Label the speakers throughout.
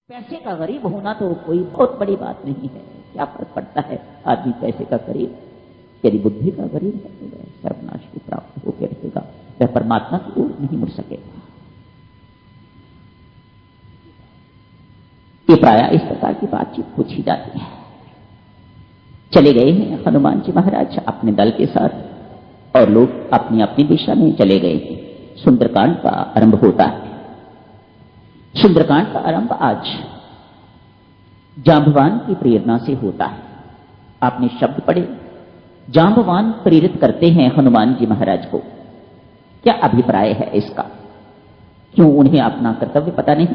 Speaker 1: पैसे का गरीब होना तो कोई बहुत बड़ी बात नहीं है, क्या फर्क पड़ता है आदमी पैसे का गरीब, यदि बुद्धि का गरीब है तो वह सर्वनाश को प्राप्त होकर रहेगा, वह परमात्मा की ओर नहीं मुड़ सकेगा। ये प्रायः इस प्रकार की बातचीत पूछी जाती है। चले गए हैं हनुमान जी महाराज अपने दल के साथ और लोग अपनी अपनी दिशा में चले गए हैं। सुंदरकांड का आरंभ होता है। सुंदरकांड का आरंभ आज जांबवान की प्रेरणा से होता है। आपने शब्द पढ़े, जांबवान प्रेरित करते हैं हनुमान जी महाराज को। क्या अभिप्राय है इसका? क्यों उन्हें अपना कर्तव्य पता नहीं,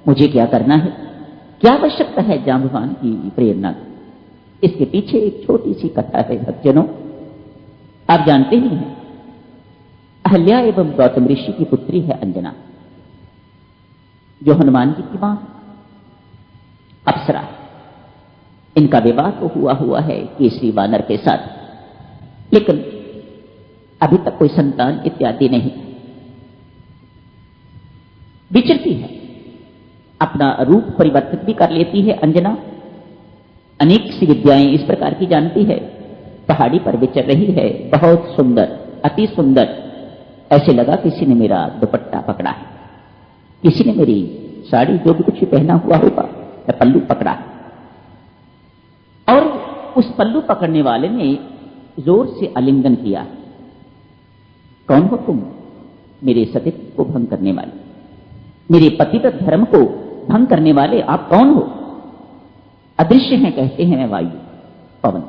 Speaker 1: मुझे क्या करना है, क्या आवश्यकता है जांबवान की प्रेरणा? इसके पीछे एक छोटी सी कथा है भक्तजनों। आप जानते ही हैं, अहल्या एवं गौतम ऋषि की पुत्री है अंजना, जो हनुमान जी की मां अप्सरा। इनका विवाह तो हुआ है केसरी वानर के साथ, लेकिन अभी तक कोई संतान इत्यादि नहीं। विचरती है, अपना रूप परिवर्तित भी कर लेती है अंजना। अनेक सी विद्याएं इस प्रकार की जानती है। पहाड़ी पर विचर रही है, बहुत सुंदर, अति सुंदर। ऐसे लगा किसी ने मेरा दुपट्टा पकड़ा है, किसी ने मेरी साड़ी जो भी कुछ पहना हुआ होगा या पल्लू पकड़ा, और उस पल्लू पकड़ने वाले ने जोर से आलिंगन किया। कौन हो तुम? मेरे सतीत्व को भंग करने वाले, मेरे पतिव्रत धर्म को भंग करने वाले आप कौन हो? अदृश्य हैं, कहते हैं वायु, पवन।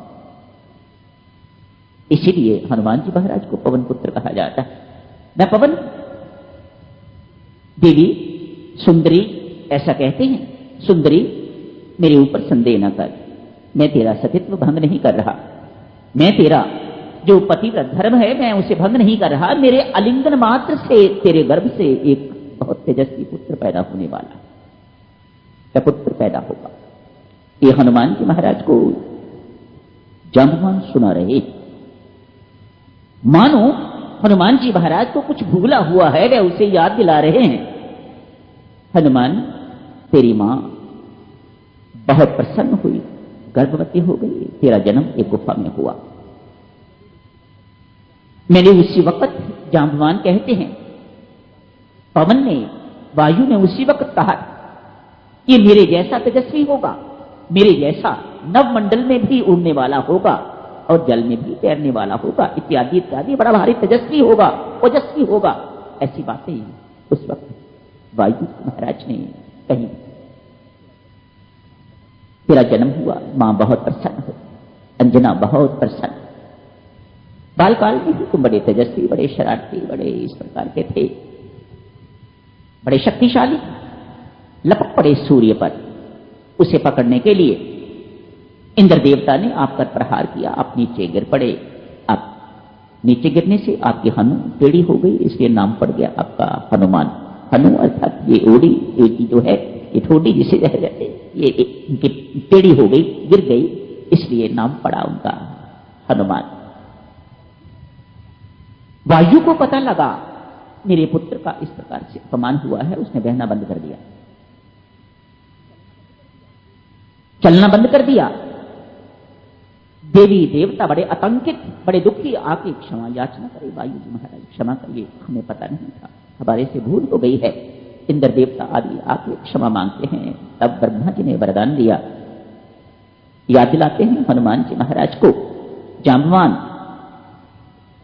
Speaker 1: इसीलिए हनुमान जी महाराज को पवन पुत्र कहा जाता है। मैं पवन, देवी सुंदरी ऐसा कहते हैं। सुंदरी, मेरे ऊपर संदेह न कर, मैं तेरा सतीत्व भंग नहीं कर रहा। मैं तेरा जो पतिव्रत धर्म है मैं उसे भंग नहीं कर रहा। मेरे आलिंगन मात्र से तेरे गर्भ से एक बहुत तेजस्वी पुत्र पैदा होने वाला है, वह पुत्र पैदा होगा। ये हनुमान जी महाराज को जांबवान सुना रहे। मानो हनुमान जी महाराज को कुछ भूला हुआ है, वे उसे याद दिला रहे हैं। हनुमान, तेरी मां बहुत प्रसन्न हुई, गर्भवती हो गई, तेरा जन्म एक गुफा में हुआ। मैंने उसी वक्त, जांबवान कहते हैं, पवन ने, वायु ने उसी वक्त कहा कि मेरे जैसा तेजस्वी होगा, मेरे जैसा नवमंडल में भी उड़ने वाला होगा और जल में भी तैरने वाला होगा, इत्यादि इत्यादि, बड़ा भारी तेजस्वी होगा, ओजस्वी होगा। ऐसी बातें उस वक्त वायु महाराज ने कही। तेरा जन्म हुआ, मां बहुत प्रसन्न हो, अंजना बहुत प्रसन्न। बालकाल में ही तुम बड़े तेजस्वी, बड़े शरारती, बड़े इस प्रकार के थे, बड़े शक्तिशाली। लपक पड़े सूर्य पर, उसे पकड़ने के लिए इंद्र देवता ने आप पर प्रहार किया, आप नीचे गिर पड़े। आप नीचे गिरने से आपकी हनु टेढ़ी हो गई, इसलिए नाम पड़ गया आपका हनुमान। हनु अर्थात ये ओडी, ये जो है, ये ठोडी जिसे ये इनकी टेढ़ी हो गई, गिर गई, इसलिए नाम पड़ा उनका हनुमान। वायु को पता लगा मेरे पुत्र का इस प्रकार से अपमान हुआ है, उसने बहना बंद कर दिया, चलना बंद कर दिया। देवी देवता बड़े आतंकित, बड़े दुखी, आके क्षमा याचना करे, वायु जी महाराज क्षमा करिए, हमें पता नहीं था, हमारे से भूल हो गई है। इंद्र देवता आदि आके क्षमा मांगते हैं। तब ब्रह्मा जी ने वरदान दिया। याद दिलाते हैं हनुमान जी महाराज को, जांबवान,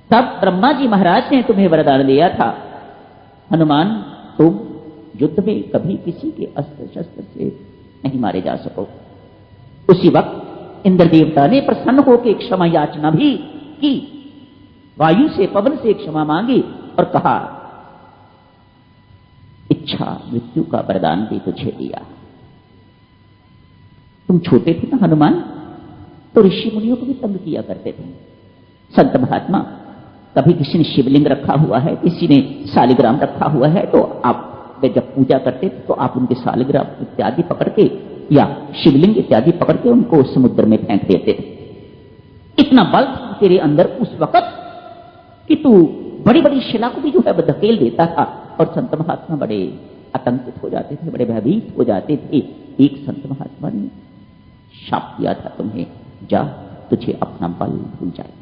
Speaker 1: तब ब्रह्मा जी महाराज ने तुम्हें वरदान दिया था, हनुमान तुम युद्ध में कभी किसी के अस्त्र शस्त्र से नहीं मारे जा सको। उसी वक्त इंद्र देवता ने प्रसन्न होकर क्षमा याचना भी की, वायु से, पवन से क्षमा मांगी और कहा, इच्छा मृत्यु का वरदान भी तुझे दिया। तुम छोटे थे ना हनुमान, तो ऋषि मुनियों को भी तंग किया करते थे। संत महात्मा, कभी किसी ने शिवलिंग रखा हुआ है, किसी ने शालिग्राम रखा हुआ है, तो आप जब पूजा करते थे तो आप उनके शालिग्राम इत्यादि पकड़ के या शिवलिंग इत्यादि पकड़ के उनको समुद्र में फेंक देते थे। इतना बल तेरे अंदर उस वक्त कि तू बड़ी बड़ी शिला को भी जो है धकेल देता था। और संत महात्मा बड़े आतंकित हो जाते थे, बड़े भयभीत हो जाते थे। एक संत महात्मा ने शाप दिया था तुम्हें, जा तुझे अपना बल भूल जाए।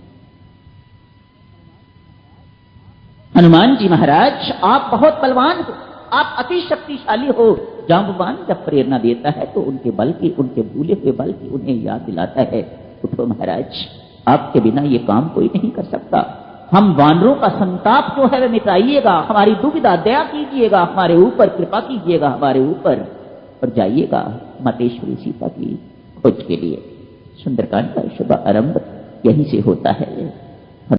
Speaker 1: हनुमान जी महाराज आप बहुत बलवान हो, आप अति शक्तिशाली हो। जांबवान जब प्रेरणा देता है तो उनके बल की, उनके भूले हुए बल की उन्हें याद दिलाता है। उठो महाराज, आपके बिना ये काम कोई नहीं कर सकता। हम वानरों का संताप जो है वह मिटाइएगा, हमारी दुविधा दया कीजिएगा, हमारे ऊपर कृपा कीजिएगा, हमारे ऊपर, और जाइएगा मातेश्वरी सीता की खोज के लिए। सुंदरकांड का शुभ आरंभ यहीं से होता है।